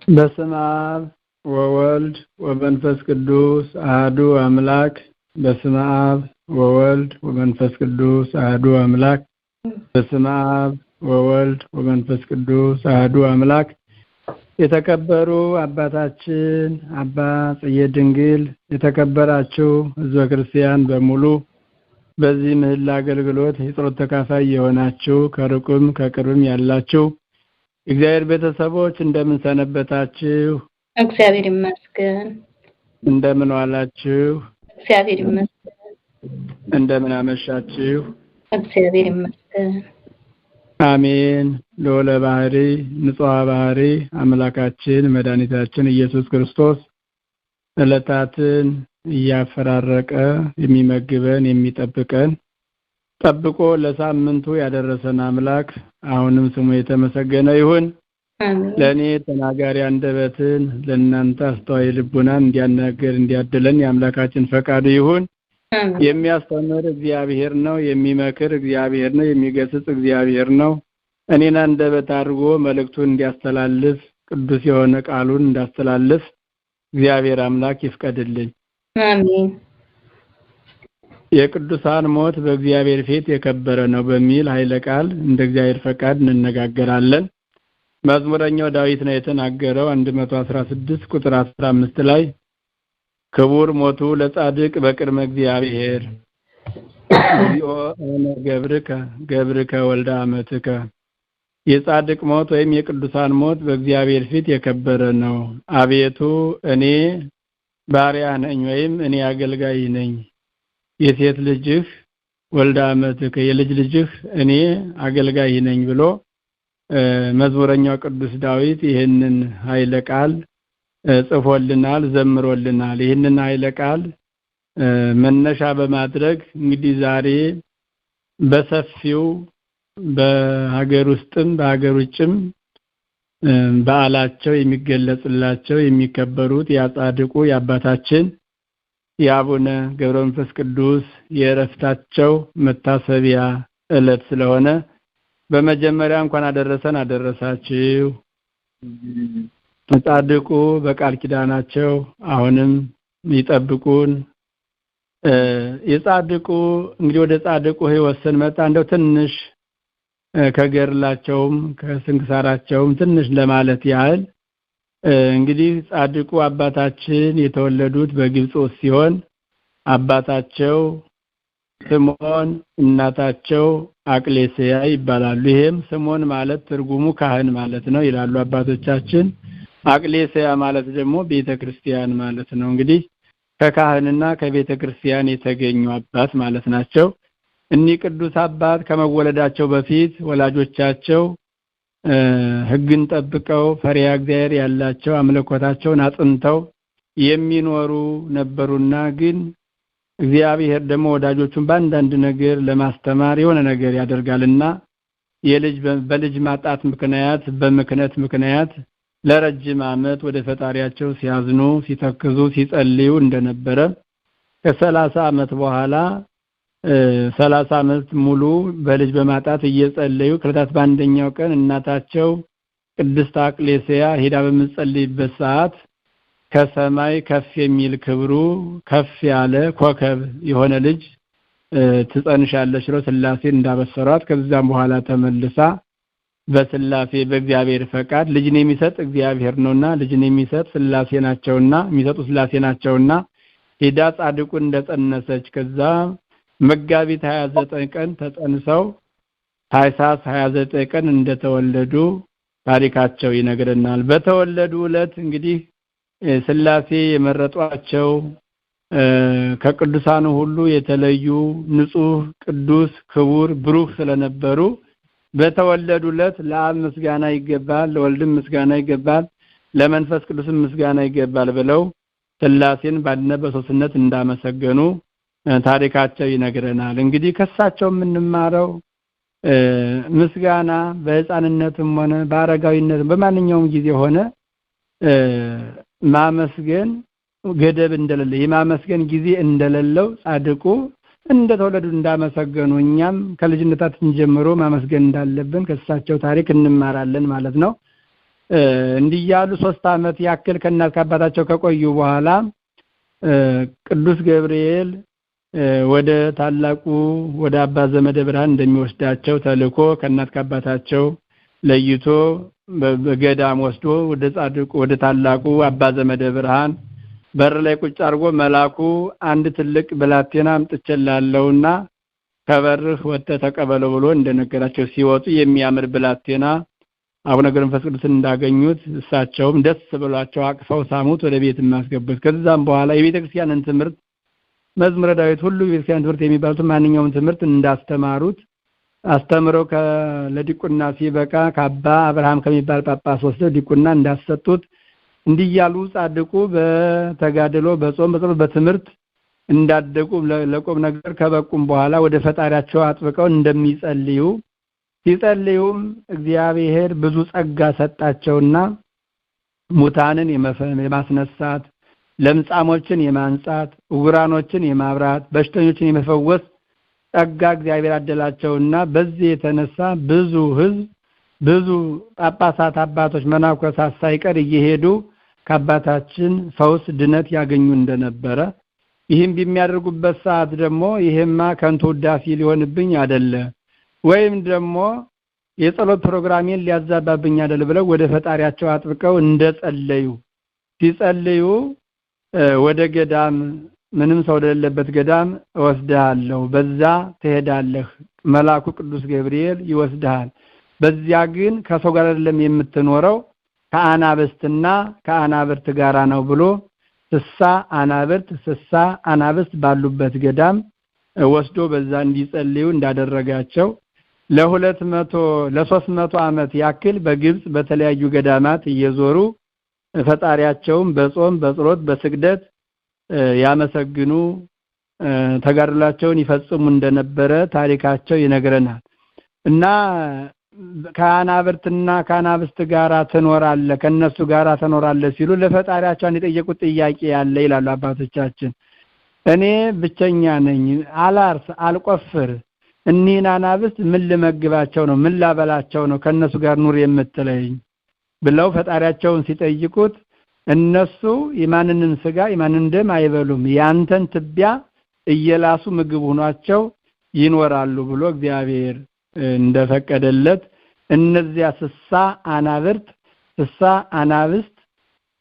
በስመ አብ ወወልድ ወመንፈስ ቅዱስ አሐዱ አምላክ። በስመ አብ ወወልድ ወመንፈስ ቅዱስ አሐዱ አምላክ። በስመ አብ ወወልድ ወመንፈስ ቅዱስ አሐዱ አምላክ። የተከበሩ አባታችን አባ ጽጌ ድንግል፣ የተከበራችሁ ሕዝበ ክርስቲያን በሙሉ በዚህ ምህላ አገልግሎት የጸሎት ተካፋይ የሆናችሁ ከሩቅም ከቅርብም ያላችሁ እግዚአብሔር ቤተሰቦች እንደምን ሰነበታችሁ? እግዚአብሔር ይመስገን። እንደምን ዋላችሁ? እግዚአብሔር ይመስገን። እንደምን አመሻችሁ? እግዚአብሔር ይመስገን። አሜን። ልዑለ ባህሪ ንጹሐ ባህሪ አምላካችን መድኃኒታችን ኢየሱስ ክርስቶስ ዕለታትን እያፈራረቀ የሚመግበን የሚጠብቀን ጠብቆ ለሳምንቱ ያደረሰን አምላክ አሁንም ስሙ የተመሰገነ ይሁን። ለኔ ተናጋሪ አንደበትን ለእናንተ አስተዋይ ልቡናን እንዲያናገር እንዲያድለን የአምላካችን ፈቃዱ ይሁን። የሚያስተምር እግዚአብሔር ነው፣ የሚመክር እግዚአብሔር ነው፣ የሚገስጽ እግዚአብሔር ነው። እኔን አንደበት አድርጎ መልእክቱን እንዲያስተላልፍ ቅዱስ የሆነ ቃሉን እንዳስተላልፍ እግዚአብሔር አምላክ ይፍቀድልኝ። አሜን። የቅዱሳን ሞት በእግዚአብሔር ፊት የከበረ ነው በሚል ኃይለ ቃል እንደ እግዚአብሔር ፈቃድ እንነጋገራለን። መዝሙረኛው ዳዊት ነው የተናገረው 116 ቁጥር 15 ላይ ክቡር ሞቱ ለጻድቅ በቅድመ እግዚአብሔር እግዚኦ እነ ገብርከ ወልደ አመትከ። የጻድቅ ሞት ወይም የቅዱሳን ሞት በእግዚአብሔር ፊት የከበረ ነው። አቤቱ እኔ ባሪያ ነኝ ወይም እኔ አገልጋይ ነኝ፣ የሴት ልጅህ ወልደ አመትከ የልጅ ልጅህ እኔ አገልጋይ ነኝ ብሎ መዝሙረኛው ቅዱስ ዳዊት ይህንን ኃይለ ቃል ጽፎልናል፣ ዘምሮልናል። ይህንን ኃይለ ቃል መነሻ በማድረግ እንግዲህ ዛሬ በሰፊው በሀገር ውስጥም በሀገር ውጭም በዓላቸው የሚገለጽላቸው የሚከበሩት ያጻድቁ የአባታችን የአቡነ ገብረ መንፈስ ቅዱስ የዕረፍታቸው መታሰቢያ ዕለት ስለሆነ በመጀመሪያ እንኳን አደረሰን አደረሳችሁ። ጻድቁ በቃል ኪዳናቸው አሁንም ይጠብቁን። የጻድቁ እንግዲህ ወደ ጻድቁ ሕይወት ስንመጣ እንደው ትንሽ ከገርላቸውም ከስንክሳራቸውም ትንሽ ለማለት ያህል እንግዲህ ጻድቁ አባታችን የተወለዱት በግብጽ ሲሆን አባታቸው ስምዖን እናታቸው አቅሌስያ ይባላሉ። ይሄም ስምዖን ማለት ትርጉሙ ካህን ማለት ነው ይላሉ አባቶቻችን። አቅሌስያ ማለት ደግሞ ቤተክርስቲያን ማለት ነው። እንግዲህ ከካህንና ከቤተክርስቲያን የተገኙ አባት ማለት ናቸው። እኒህ ቅዱስ አባት ከመወለዳቸው በፊት ወላጆቻቸው ሕግን ጠብቀው ፈሪሃ እግዚአብሔር ያላቸው አምልኮታቸውን አጽንተው የሚኖሩ ነበሩና ግን እግዚአብሔር ደግሞ ወዳጆቹን በአንዳንድ ነገር ለማስተማር የሆነ ነገር ያደርጋልና በልጅ ማጣት ምክንያት በምክንያት ምክንያት ለረጅም ዓመት ወደ ፈጣሪያቸው ሲያዝኑ ሲተክዙ ሲጸልዩ እንደነበረ ከ30 ዓመት በኋላ 30 ዓመት ሙሉ በልጅ በማጣት እየጸለዩ ከዕለታት በአንደኛው ቀን እናታቸው ቅድስት አቅሌስያ ሄዳ በምትጸልይበት ሰዓት ከሰማይ ከፍ የሚል ክብሩ ከፍ ያለ ኮከብ የሆነ ልጅ ትጸንሻለሽ ብለው ሥላሴ እንዳበሰሯት ከዛም በኋላ ተመልሳ በሥላሴ በእግዚአብሔር ፈቃድ ልጅን የሚሰጥ እግዚአብሔር ነውና ልጅን የሚሰጥ ሥላሴ ናቸውና የሚሰጡ ሥላሴ ናቸውና ሄዳ ጻድቁን እንደጸነሰች ከዛ መጋቢት 29 ቀን ተጸንሰው ታኅሳስ 29 ቀን እንደተወለዱ ታሪካቸው ይነግረናል። በተወለዱ ዕለት እንግዲህ ሥላሴ የመረጧቸው ከቅዱሳኑ ሁሉ የተለዩ ንጹህ ቅዱስ ክቡር ብሩህ ስለነበሩ በተወለዱ ዕለት ለአብ ምስጋና ይገባል፣ ለወልድም ምስጋና ይገባል፣ ለመንፈስ ቅዱስም ምስጋና ይገባል ብለው ሥላሴን በአንድነት በሦስትነት እንዳመሰገኑ ታሪካቸው ይነግረናል። እንግዲህ ከሳቸው የምንማረው ምስጋና በሕፃንነትም ሆነ በአረጋዊነትም በማንኛውም ጊዜ ሆነ ማመስገን ገደብ እንደሌለ የማመስገን ጊዜ እንደሌለው ጻድቁ እንደተወለዱ እንዳመሰገኑ እኛም ከልጅነታችን ጀምሮ ማመስገን እንዳለብን ከሳቸው ታሪክ እንማራለን ማለት ነው። እንዲያሉ 3 ዓመት ያክል ከእናት ከአባታቸው ከቆዩ በኋላ ቅዱስ ገብርኤል ወደ ታላቁ ወደ አባ ዘመደ ብርሃን እንደሚወስዳቸው ተልኮ ከእናት ከአባታቸው ለይቶ በገዳም ወስዶ ወደ ጻድቁ ወደ ታላቁ አባ ዘመደ ብርሃን በር ላይ ቁጭ አድርጎ መላኩ አንድ ትልቅ ብላቴና አምጥቼላለሁና ከበርህ ወጥተህ ተቀበለው ብሎ እንደነገራቸው ሲወጡ የሚያምር ብላቴና አቡነ ገብረ መንፈስ ቅዱስን እንዳገኙት እሳቸውም ደስ ብሏቸው አቅፈው ሳሙት ወደ ቤት ማስገቡት። ከዛም በኋላ የቤተክርስቲያንን ትምህርት መዝሙረ ዳዊት ሁሉ የቤተክርስቲያን ትምህርት የሚባሉት ማንኛውም ትምህርት እንዳስተማሩት አስተምረው ለዲቁና ሲበቃ ከአባ አብርሃም ከሚባል ጳጳስ ወስደው ዲቁና እንዳሰጡት እንዲያሉ ጻድቁ በተጋድሎ በጾም በጸሎት በትምህርት እንዳደጉ ለቆም ነገር ከበቁም በኋላ ወደ ፈጣሪያቸው አጥብቀው እንደሚጸልዩ ሲጸልዩም እግዚአብሔር ብዙ ጸጋ ሰጣቸውና ሙታንን የማስነሳት ለምጻሞችን የማንጻት ዕውራኖችን የማብራት በሽተኞችን የመፈወስ ጸጋ እግዚአብሔር አደላቸውና በዚህ የተነሳ ብዙ ሕዝብ ብዙ ጳጳሳት አባቶች መናኮሳት ሳይቀር እየሄዱ ከአባታችን ፈውስ ድነት ያገኙ እንደነበረ ይህም በሚያደርጉበት ሰዓት ደግሞ ይሄማ ከንቱ ውዳሴ ሊሆንብኝ አይደለ ወይም ደግሞ የጸሎት ፕሮግራሜን ሊያዛባብኝ አይደለ ብለው ወደ ፈጣሪያቸው አጥብቀው እንደጸለዩ ሲጸልዩ ወደ ገዳም ምንም ሰው ወደሌለበት ገዳም እወስድሃለሁ በዛ ትሄዳለህ መልአኩ ቅዱስ ገብርኤል ይወስድሃል በዚያ ግን ከሰው ጋር አይደለም የምትኖረው ከአናብስትና ከአናብርት ጋራ ነው ብሎ ስሳ አናብስት ባሉበት ገዳም ወስዶ በዛ እንዲጸልዩ እንዳደረጋቸው ለ300 ዓመት ያክል በግብጽ በተለያዩ ገዳማት እየዞሩ ፈጣሪያቸውን በጾም በጸሎት በስግደት ያመሰግኑ ተጋድሏቸውን ይፈጽሙ እንደነበረ ታሪካቸው ይነግረናል። እና ከአናብርትና ከአናብስት ጋራ ትኖራለህ ከነሱ ጋራ ትኖራለህ ሲሉ ለፈጣሪያቸው የጠየቁት ጥያቄ ያለ ይላሉ አባቶቻችን። እኔ ብቸኛ ነኝ አላርስ አልቆፍር እኒህን አናብስት ምን ልመግባቸው ነው ምን ላበላቸው ነው ከነሱ ጋር ኑር የምትለኝ ብለው ፈጣሪያቸውን ሲጠይቁት እነሱ የማንንም ስጋ የማንንም ደም አይበሉም ያንተን ትቢያ እየላሱ ምግብ ሆኗቸው ይኖራሉ ብሎ እግዚአብሔር እንደፈቀደለት እነዚያ ስሳ አናብስት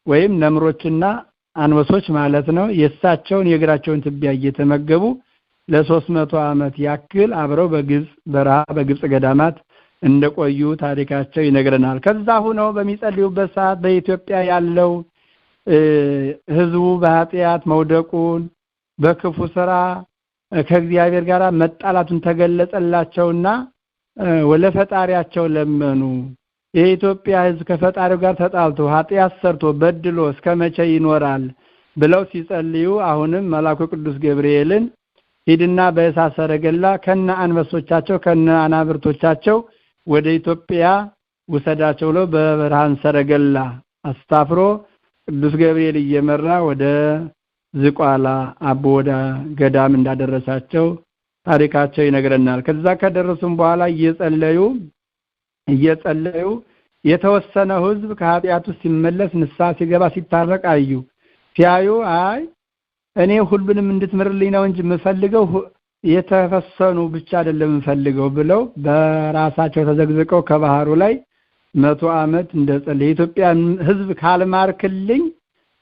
ወይም ነምሮችና አንበሶች ማለት ነው የሳቸውን የእግራቸውን ትቢያ እየተመገቡ ለ300 ዓመት ያክል አብረው በግብጽ በረሃ በግብጽ ገዳማት እንደቆዩ ታሪካቸው ይነግረናል። ከዛ ሆነው በሚጸልዩበት ሰዓት በኢትዮጵያ ያለው ህዝቡ በኃጢአት መውደቁን በክፉ ስራ ከእግዚአብሔር ጋር መጣላቱን ተገለጸላቸውና ወለ ፈጣሪያቸው ለመኑ። የኢትዮጵያ ህዝብ ከፈጣሪው ጋር ተጣልቶ ኃጢአት ሰርቶ በድሎ እስከመቼ ይኖራል ብለው ሲጸልዩ አሁንም መልአኩ ቅዱስ ገብርኤልን ሂድና በእሳት ሰረገላ ከነ አንበሶቻቸው ከነ አናብርቶቻቸው ወደ ኢትዮጵያ ውሰዳቸው ብሎ በብርሃን ሰረገላ አስታፍሮ ቅዱስ ገብርኤል እየመራ ወደ ዝቋላ አቦዳ ገዳም እንዳደረሳቸው ታሪካቸው ይነግረናል። ከዛ ከደረሱም በኋላ እየጸለዩ የተወሰነው ህዝብ ከኃጢአቱ ሲመለስ ንስሐ ሲገባ ሲታረቅ አዩ። ሲያዩ አይ እኔ ሁሉንም እንድትምርልኝ ነው እንጂ የምፈልገው የተፈሰኑ ብቻ አይደለም የምፈልገው ብለው በራሳቸው ተዘግዝቀው ከባህሩ ላይ 100 ዓመት እንደጸለዩ የኢትዮጵያ ህዝብ ካልማርክልኝ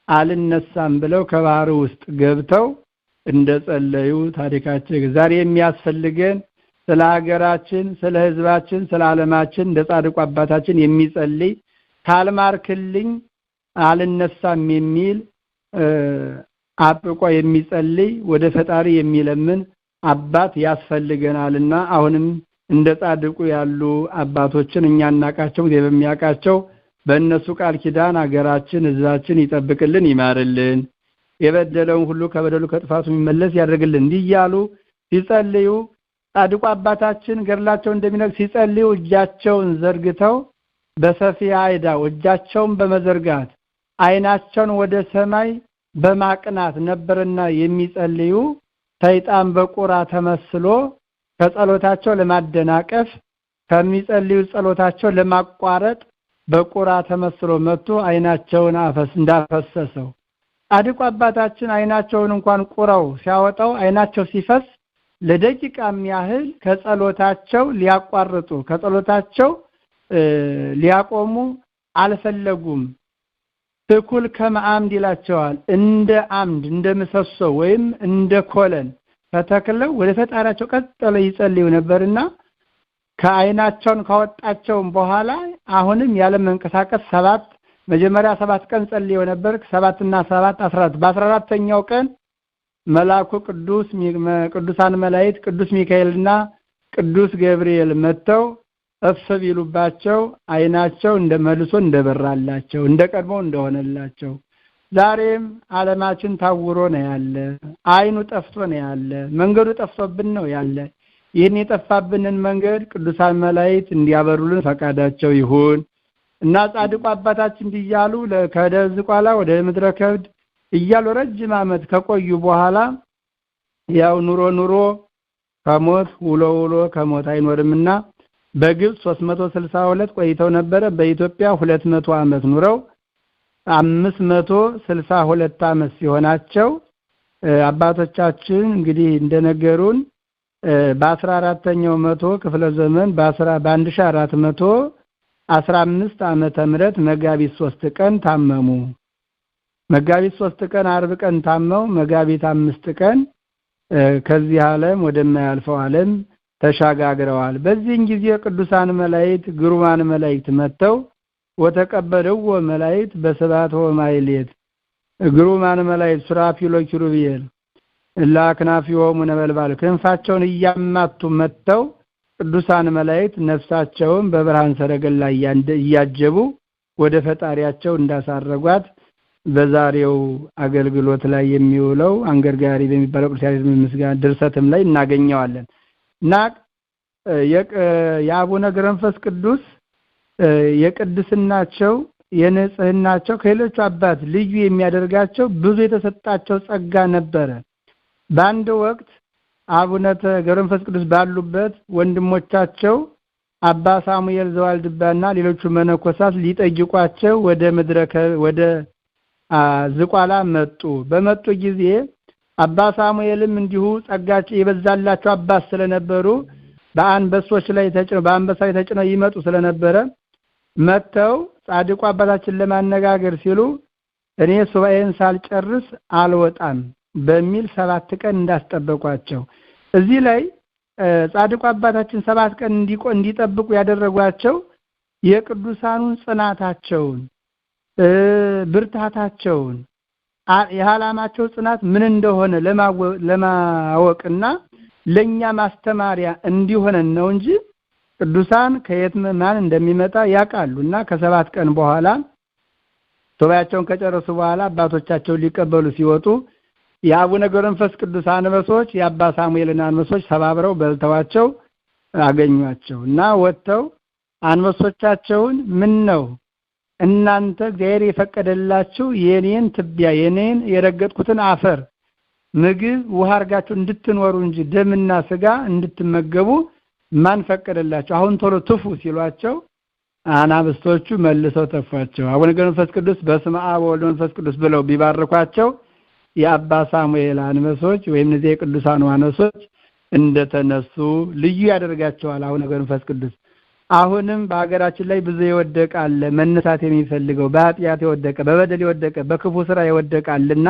አልነሳም ብለው ከባህሩ ውስጥ ገብተው እንደጸለዩ ታሪካቸው ዛሬ የሚያስፈልገን ስለ ሀገራችን ስለ ህዝባችን ስለ ዓለማችን እንደ ጻድቁ አባታችን የሚጸልይ ካልማርክልኝ አልነሳም የሚል አጥብቆ የሚጸልይ ወደ ፈጣሪ የሚለምን አባት ያስፈልገናልና አሁንም እንደ ጻድቁ ያሉ አባቶችን እኛ እናቃቸው የሚያቃቸው በእነሱ ቃል ኪዳን ሀገራችን ህዝባችን ይጠብቅልን ይማርልን የበደለውን ሁሉ ከበደሉ ከጥፋቱ የሚመለስ ያደርግልን እንዲያሉ ሲጸልዩ ጻድቁ አባታችን ገድላቸው እንደሚነግር ሲጸልዩ እጃቸውን ዘርግተው በሰፊያ አይዳው እጃቸውን በመዘርጋት አይናቸውን ወደ ሰማይ በማቅናት ነበርና የሚጸልዩ ሰይጣን በቁራ ተመስሎ ከጸሎታቸው ለማደናቀፍ ከሚጸልዩ ጸሎታቸው ለማቋረጥ በቁራ ተመስሎ መጥቶ አይናቸውን እንዳፈሰሰው ጻድቁ አባታችን አይናቸውን እንኳን ቁራው ሲያወጣው አይናቸው ሲፈስ ለደቂቃም ያህል ከጸሎታቸው ሊያቆሙ አልፈለጉም። ትኩል ከመአምድ ይላቸዋል። እንደ አምድ እንደ ምሰሶ ወይም እንደ ኮለን ተተክለው ወደ ፈጣሪያቸው ቀጥለው ይጸልዩ ነበርና ከአይናቸውን ካወጣቸው በኋላ አሁንም ያለ መንቀሳቀስ መጀመሪያ 7 ቀን ጸልየው ነበር። 7 እና 7 14 በ14ኛው ቀን መልአኩ ቅዱሳን መላእክት ቅዱስ ሚካኤልና ቅዱስ ገብርኤል መጥተው እፍብ ይሉባቸው አይናቸው እንደመልሶ እንደበራላቸው እንደቀድሞ እንደሆነላቸው ዛሬም ዓለማችን ታውሮ ነው ያለ። አይኑ ጠፍቶ ነው ያለ። መንገዱ ጠፍቶብን ነው ያለ። ይህን የጠፋብንን መንገድ ቅዱሳን መላእክት እንዲያበሩልን ፈቃዳቸው ይሁን እና ጻድቁ አባታችን እንዲያሉ ከደዝቋላ ወደ ምድረ ከብድ እያሉ ረጅም ዓመት ከቆዩ በኋላ ያው ኑሮ ከሞት ውሎ ከሞት አይኖርምና በግብጽ 362 ቆይተው ነበረ። በኢትዮጵያ 200 ዓመት ኑረው 562 ዓመት ሲሆናቸው አባቶቻችን እንግዲህ እንደነገሩን በ14ኛው መቶ ክፍለ ዘመን በ1415 ዓመተ ምህረት መጋቢት 3 ቀን ታመሙ። መጋቢት 3 ቀን አርብ ቀን ታመው መጋቢት 5 ቀን ከዚህ ዓለም ወደማያልፈው ዓለም ተሻጋግረዋል። በዚህን ጊዜ ቅዱሳን መላእክት ግሩማን መላእክት መጥተው ወተቀበለው መላእክት በሰባት ወማይሌት ግሩማን መላእክት ሱራፊል ወኪሩቤል ለአክናፊሆሙ ነበልባል ክንፋቸውን እያማቱ መጥተው ቅዱሳን መላእክት ነፍሳቸውን በብርሃን ሰረገላ እያጀቡ ወደ ፈጣሪያቸው እንዳሳረጓት በዛሬው አገልግሎት ላይ የሚውለው አንገርጋሪ በሚባለው ቅዱስ ምስጋና ድርሰትም ላይ እናገኘዋለን። እና የአቡነ ገብረመንፈስ ቅዱስ የቅድስናቸው የንጽህናቸው ከሌሎች አባት ልዩ የሚያደርጋቸው ብዙ የተሰጣቸው ጸጋ ነበረ። በአንድ ወቅት አቡነ ገብረመንፈስ ቅዱስ ባሉበት ወንድሞቻቸው አባ ሳሙኤል ዘዋልድባና ሌሎች መነኮሳት ሊጠይቋቸው ወደ ዝቋላ መጡ። በመጡ ጊዜ አባ ሳሙኤልም እንዲሁ ጸጋቸው የበዛላቸው አባት ስለነበሩ በአንበሳ ላይ ተጭነው ይመጡ ስለነበረ መተው ጻድቁ አባታችን ለማነጋገር ሲሉ እኔ ሱባኤን ሳልጨርስ አልወጣም በሚል 7 ቀን እንዳስጠበቋቸው እዚህ ላይ ጻድቁ አባታችን 7 ቀን እንዲጠብቁ ያደረጓቸው የቅዱሳኑን ጽናታቸውን ብርታታቸውን የዓላማቸው ጽናት ምን እንደሆነ ለማወቅና ለኛ ማስተማሪያ እንዲሆነን ነው እንጂ ቅዱሳን ከየት ማን እንደሚመጣ ያውቃሉና ከ7 ቀን በኋላ ሱባኤያቸውን ከጨረሱ በኋላ አባቶቻቸው ሊቀበሉ ሲወጡ የአቡነ ገብረመንፈስ ቅዱስ አንበሶች የአባ ሳሙኤልን አንበሶች ሰባብረው በልተዋቸው አገኟቸውና ወጥተው አንበሶቻቸውን ምን ነው እናንተ እግዚአብሔር የፈቀደላችሁ የኔን ትቢያ የኔን የረገጥኩትን አፈር ምግብ ውሃ አርጋችሁ እንድትኖሩ እንጂ ደምና ስጋ እንድትመገቡ ማን ፈቀደላችሁ? አሁን ቶሎ ትፉ ሲሏቸው አናብስቶቹ መልሰው ተፏቸው። አቡነ ገብረመንፈስ ቅዱስ በስመ አብ ወወልድ ወመንፈስ ቅዱስ ብለው ቢባርኳቸው የአባ ሳሙኤል አንበሶች ወይም እነዚህ የቅዱሳን አንበሶች እንደተነሱ ልዩ ያደርጋቸዋል አቡነ ገብረመንፈስ ቅዱስ። አሁንም በአገራችን ላይ ብዙ ይወደቃል መነሳት የሚፈልገው በኃጢአት የወደቀ በበደል የወደቀ በክፉ ስራ ይወደቃልና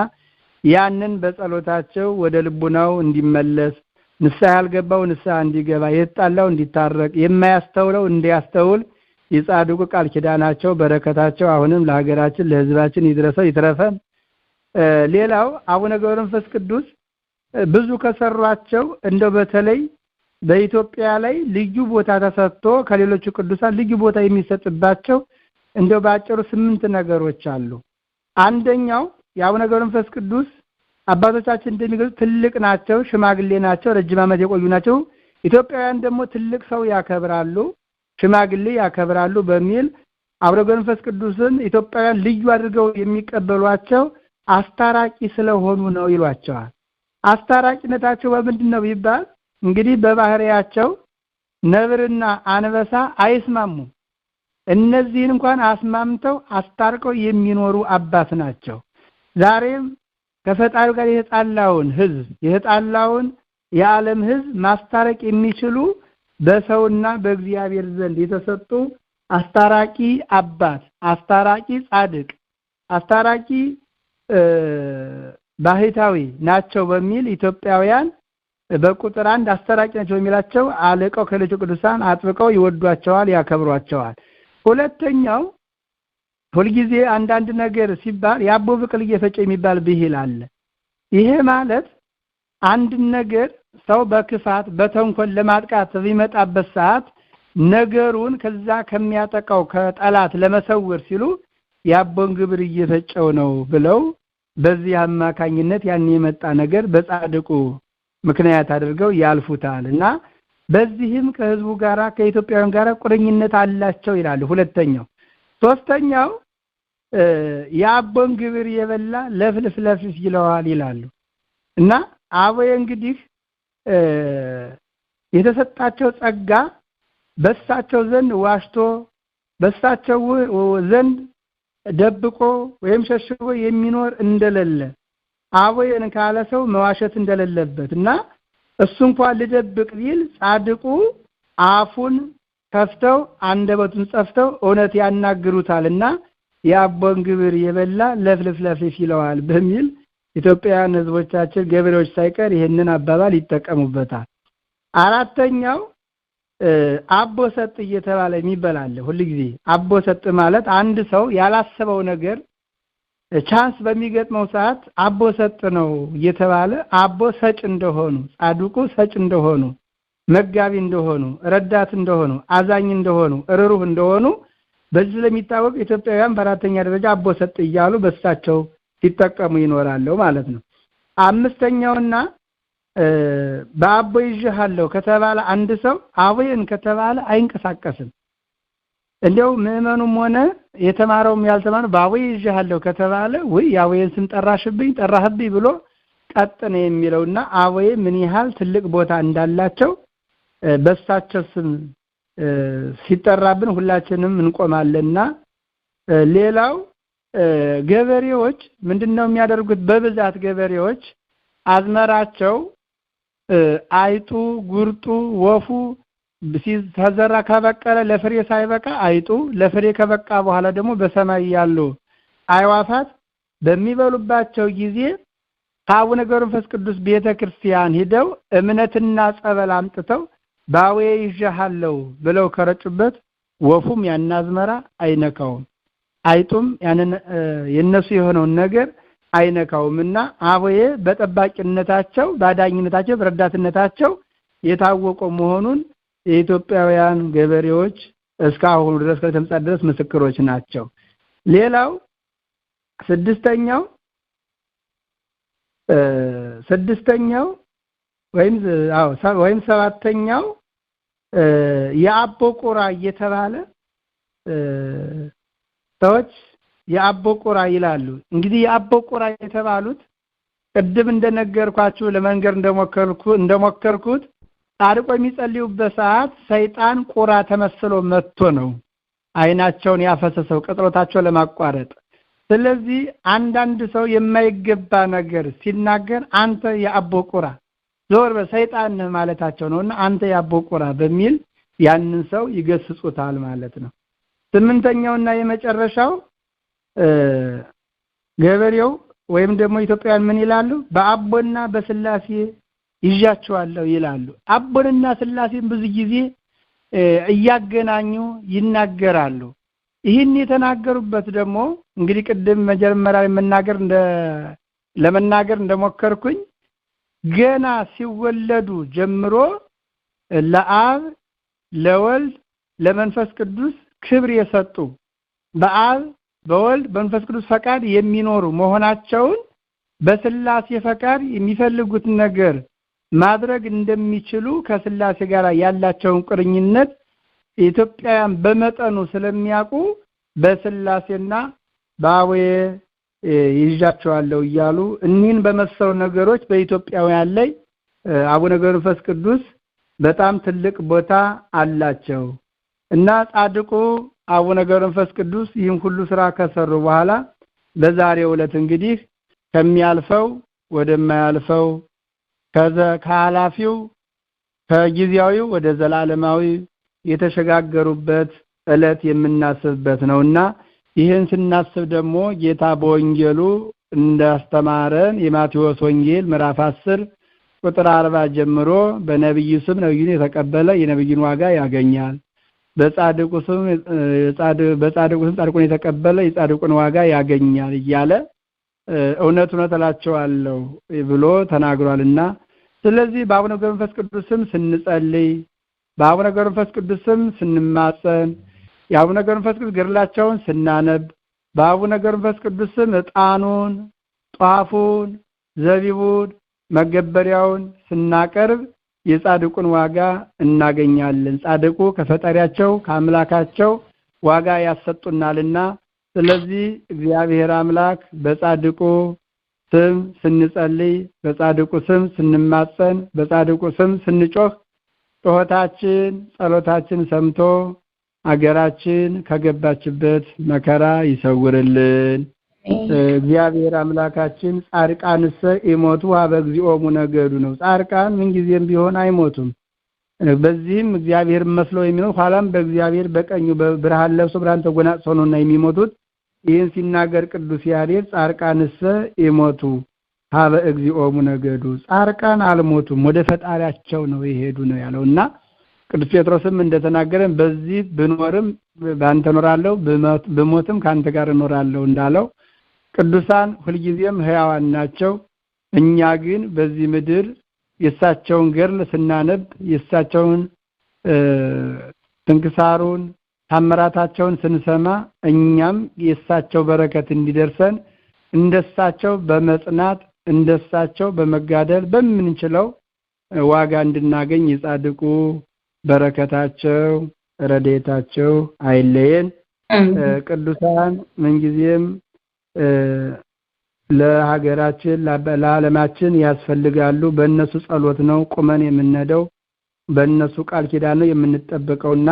ያንን በጸሎታቸው ወደ ልቡናው እንዲመለስ ንስሐ ያልገባው ንስሐ እንዲገባ የተጣላው እንዲታረቅ የማያስተውለው እንዲያስተውል የጻድቁ ቃል ኪዳናቸው በረከታቸው አሁንም ለሀገራችን ለሕዝባችን ይትረፈ። ሌላው አቡነ ገብረመንፈስ ቅዱስ ብዙ ከሰሯቸው እንደው በተለይ በኢትዮጵያ ላይ ልዩ ቦታ ተሰጥቶ ከሌሎች ቅዱሳን ልዩ ቦታ የሚሰጥባቸው እንደው ባጭሩ 8 ነገሮች አሉ። አንደኛው የአቡነ ገብረመንፈስ ቅዱስ አባቶቻችን እንደሚገልጹ ትልቅ ናቸው፣ ሽማግሌ ናቸው፣ ረጅም ዓመት የቆዩ ናቸው። ኢትዮጵያውያን ደግሞ ትልቅ ሰው ያከብራሉ፣ ሽማግሌ ያከብራሉ በሚል አቡነ ገብረመንፈስ ቅዱስን ኢትዮጵያውያን ልዩ አድርገው የሚቀበሏቸው አስታራቂ ስለሆኑ ነው ይሏቸዋል። አስታራቂነታቸው በምንድነው ቢባል እንግዲህ በባህሪያቸው ነብርና አንበሳ አይስማሙም። እነዚህን እንኳን አስማምተው አስታርቀው የሚኖሩ አባት ናቸው። ዛሬም ከፈጣሪው ጋር የተጣላውን ህዝብ የተጣላውን የዓለም ህዝብ ማስታረቅ የሚችሉ በሰውና በእግዚአብሔር ዘንድ የተሰጡ አስታራቂ አባት፣ አስታራቂ ጻድቅ፣ አስታራቂ ባህታዊ ናቸው በሚል ኢትዮጵያውያን በቁጥር 1 አስታራቂ ናቸው የሚላቸው አለቀው ከልጆ ቅዱሳን አጥብቀው ይወዷቸዋል፣ ያከብሯቸዋል። ሁለተኛው ሁልጊዜ አንዳንድ ነገር ሲባል ያቦ ብቅል እየፈጨ የሚባል ብሂል አለ። ይሄ ማለት አንድ ነገር ሰው በክፋት በተንኮል ለማጥቃት በሚመጣበት ሰዓት ነገሩን ከዛ ከሚያጠቃው ከጠላት ለመሰወር ሲሉ ያቦን ግብር እየፈጨው ነው ብለው በዚህ አማካኝነት ያን የመጣ ነገር በጻድቁ ምክንያት አድርገው ያልፉታልና በዚህም ከህዝቡ ጋራ ከኢትዮጵያውያን ጋራ ቁርኝነት አላቸው ይላሉ። ሁለተኛው ሶስተኛው ያቦን ግብር የበላ ለፍልፍ ለፍልፍ ይለዋል ይላሉ። እና አቦዬ እንግዲህ የተሰጣቸው ጸጋ በሳቸው ዘንድ ዋሽቶ በሳቸው ዘንድ ደብቆ ወይም ሸሽጎ የሚኖር እንደሌለ አቦዬን ካለ ሰው መዋሸት እንደሌለበትና እሱ እንኳን ልደብቅ ቢል ጻድቁ አፉን ከፍተው አንደበቱን ጸፍተው እውነት ያናግሩታልና ያቦን ግብር የበላ ለፍልፍ ለፍልፍ ይለዋል በሚል ኢትዮጵያውያን ህዝቦቻችን ገበሬዎች ሳይቀር ይሄንን አባባል ይጠቀሙበታል። አራተኛው አቦ ሰጥ እየተባለ የሚበላል ሁሉ ጊዜ አቦ ሰጥ ማለት አንድ ሰው ያላሰበው ነገር ቻንስ በሚገጥመው ሰዓት አቦ ሰጥ ነው እየተባለ አቦ ሰጭ እንደሆኑ ጻድቁ ሰጭ እንደሆኑ መጋቢ እንደሆኑ ረዳት እንደሆኑ አዛኝ እንደሆኑ ርሩህ እንደሆኑ በዚህ ለሚታወቅ ኢትዮጵያውያን በአራተኛ ደረጃ አቦ ሰጥ እያሉ በሳቸው ሲጠቀሙ ይኖራሉ ማለት ነው። አምስተኛውና በአቦ ይዤሃለሁ ከተባለ አንድ ሰው አቦዬን ከተባለ አይንቀሳቀስም። እንደው ምዕመኑም ሆነ የተማረውም ያልተማረው በአቦዬ ይዤሃለሁ ከተባለ ወይ ያቦዬን ስም ጠራህብኝ ብሎ ቀጥ ነው የሚለውና አቦዬ ምን ያህል ትልቅ ቦታ እንዳላቸው በሳቸው ስም ሲጠራብን ሁላችንም እንቆማለንና ሌላው ገበሬዎች ምንድነው የሚያደርጉት? በብዛት ገበሬዎች አዝመራቸው አይጡ ጉርጡ ወፉ ሲዘራ ከበቀለ ለፍሬ ሳይበቃ አይጡ ለፍሬ ከበቃ በኋላ ደግሞ በሰማይ ያሉ አይዋፋት በሚበሉባቸው ጊዜ አቡነ ገብረ መንፈስ ቅዱስ ቤተክርስቲያን ሄደው እምነትና ጸበል አምጥተው ባዌ ይዤሃለሁ ብለው ከረጩበት ወፉም ያናዝመራ አይነካውም፣ አይጡም ያንን የነሱ የሆነውን ነገር አይነካውምና አቦዬ በጠባቂነታቸው ባዳኝነታቸው በረዳትነታቸው የታወቁ መሆኑን የኢትዮጵያውያን ገበሬዎች እስካሁን ድረስ ከተምጻት ድረስ ምስክሮች ናቸው። ሌላው ስድስተኛው ወይም ሰባተኛው የአቦ ቁራ እየተባለ ሰዎች የአቦ ቁራ ይላሉ። እንግዲህ የአቦ ቁራ የተባሉት ቅድም እንደነገርኳችሁ ለመንገር እንደሞከርኩት ጻድቆ የሚጸልዩበት ሰዓት ሰይጣን ቁራ ተመስሎ መጥቶ ነው አይናቸውን ያፈሰሰው ቅጥሮታቸው ለማቋረጥ። ስለዚህ አንዳንድ ሰው የማይገባ ነገር ሲናገር አንተ የአቦ ቁራ ዞር በሰይጣን ማለታቸው ነውና አንተ የአቦ ቁራ በሚል ያንን ሰው ይገስጹታል ማለት ነው። ስምንተኛውና የመጨረሻው ገበሬው ወይም ደግሞ ኢትዮጵያውያን ምን ይላሉ? በአቦና በስላሴ ይዣቸዋለሁ ይላሉ። አቦንና ስላሴን ብዙ ጊዜ እያገናኙ ይናገራሉ። ይህን የተናገሩበት ደግሞ እንግዲህ ቅድም መጀመሪያ ለመናገር እንደሞከርኩኝ ገና ሲወለዱ ጀምሮ ለአብ ለወልድ ለመንፈስ ቅዱስ ክብር የሰጡ በአብ በወልድ በመንፈስ ቅዱስ ፈቃድ የሚኖሩ መሆናቸውን በስላሴ ፈቃድ የሚፈልጉት ነገር ማድረግ እንደሚችሉ ከስላሴ ጋር ያላቸውን ቁርኝነት ኢትዮጵያውያን በመጠኑ ስለሚያውቁ በስላሴና በአቦዬ ይዣቸዋለሁ እያሉ እኒህን በመሰሉ ነገሮች በኢትዮጵያውያን ላይ አቡነ ገብረ መንፈስ ቅዱስ በጣም ትልቅ ቦታ አላቸው እና ጻድቁ አቡነ ገብረ መንፈስ ቅዱስ ይህን ሁሉ ስራ ከሰሩ በኋላ በዛሬው ዕለት እንግዲህ ከሚያልፈው ወደማያልፈው ከኃላፊው ከጊዜያዊው ወደ ዘላለማዊ የተሸጋገሩበት ዕለት የምናስብበት ነውና ይህን ስናስብ ደግሞ ጌታ በወንጌሉ እንዳስተማረን የማቴዎስ ወንጌል ምዕራፍ 10 ቁጥር 40 ጀምሮ በነብዩ ስም ነብዩን የተቀበለ የነብዩን ዋጋ ያገኛል፣ በጻድቁ ስም ጻድቁን የተቀበለ የጻድቁን ዋጋ ያገኛል እያለ እውነቱን እላቸዋለሁ ብሎ ተናግሯልና ስለዚህ በአቡነ ገብረ መንፈስ ቅዱስ ስም ስንጸልይ በአቡነ ገብረ መንፈስ ቅዱስ ስም ስንማጸን የአቡነ ገብረ መንፈስ ቅዱስ ገድላቸውን ስናነብ በአቡነ ገብረ መንፈስ ቅዱስ ስም ዕጣኑን ጧፉን ዘቢቡን መገበሪያውን ስናቀርብ የጻድቁን ዋጋ እናገኛለን። ጻድቁ ከፈጣሪያቸው ከአምላካቸው ዋጋ ያሰጡናልና ስለዚህ እግዚአብሔር አምላክ በጻድቁ ስም ስንጸልይ በጻድቁ ስም ስንማጸን በጻድቁ ስም ስንጮህ ጮታችን ጸሎታችን ሰምቶ አገራችን ከገባችበት መከራ ይሰውርልን። እግዚአብሔር አምላካችን ጻድቃንስ ይሞቱ በእግዚኦሙ ነገዱ ነው። ጻድቃን ምን ጊዜም ቢሆን አይሞቱም። በዚህም እግዚአብሔር መስለው የሚኖር ኋላም በእግዚአብሔር በቀኙ በብርሃን ለብሶ ብርሃን ተጎናጽፈው ነውና የሚሞቱት። ይህን ሲናገር ቅዱስ ያሬድ ጻድቃንስ ይሞቱ በእግዚኦሙ ነገዱ ጻድቃን አልሞቱም ወደ ፈጣሪያቸው ነው የሄዱ ነው ያለውና ቅዱስ ጴጥሮስም እንደተናገረን በዚህ ብኖርም ባንተ እኖራለሁ ብሞትም ካንተ ጋር እኖራለሁ እንዳለው ቅዱሳን ሁልጊዜም ሕያዋን ናቸው። እኛ ግን በዚህ ምድር የሳቸውን ገድል ስናነብ የሳቸውን ትንክሳሩን ታምራታቸውን ስንሰማ እኛም የሳቸው በረከት እንዲደርሰን እንደሳቸው በመጽናት እንደሳቸው በመጋደል በምንችለው ዋጋ እንድናገኝ የጻድቁ በረከታቸው ረድኤታቸው አይለየን። ቅዱሳን ምንጊዜም ለሀገራችን ለዓለማችን ያስፈልጋሉ። በእነሱ ጸሎት ነው ቁመን የምንነደው፣ በእነሱ ቃል ኪዳን ነው የምንጠበቀውና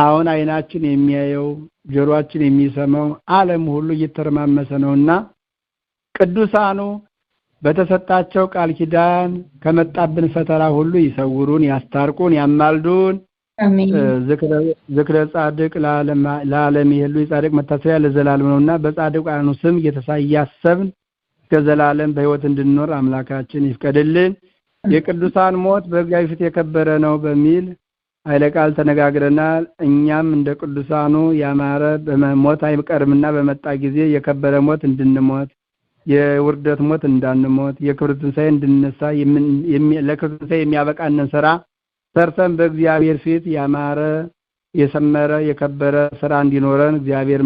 አሁን አይናችን የሚያየው ጆሮአችን የሚሰማው ዓለም ሁሉ እየተረማመሰ ነውና ቅዱሳኑ በተሰጣቸው ቃል ኪዳን ከመጣብን ፈተና ሁሉ ይሰውሩን፣ ያስታርቁን፣ ያማልዱን። አሜን። ዝክረ ጻድቅ ለዓለም ይሁሉ የጻድቅ መታሰቢያ ለዘላለም ነውና በጻድቃኑ ስም እያሰብን ከዘላለም በሕይወት እንድንኖር አምላካችን ይፍቀድልን። የቅዱሳን ሞት በእግዚአብሔር ፊት የከበረ ነው በሚል ኃይለ ቃል ተነጋግረናል። እኛም እንደ ቅዱሳኑ ያማረ በመሞት አይቀርምና በመጣ ጊዜ የከበረ ሞት እንድንሞት የውርደት ሞት እንዳንሞት የክብር ትንሣኤ እንድንነሳ ለክብር ትንሣኤ የሚያበቃንን ሥራ ሰርተን በእግዚአብሔር ፊት ያማረ የሰመረ የከበረ ሥራ እንዲኖረን እግዚአብሔር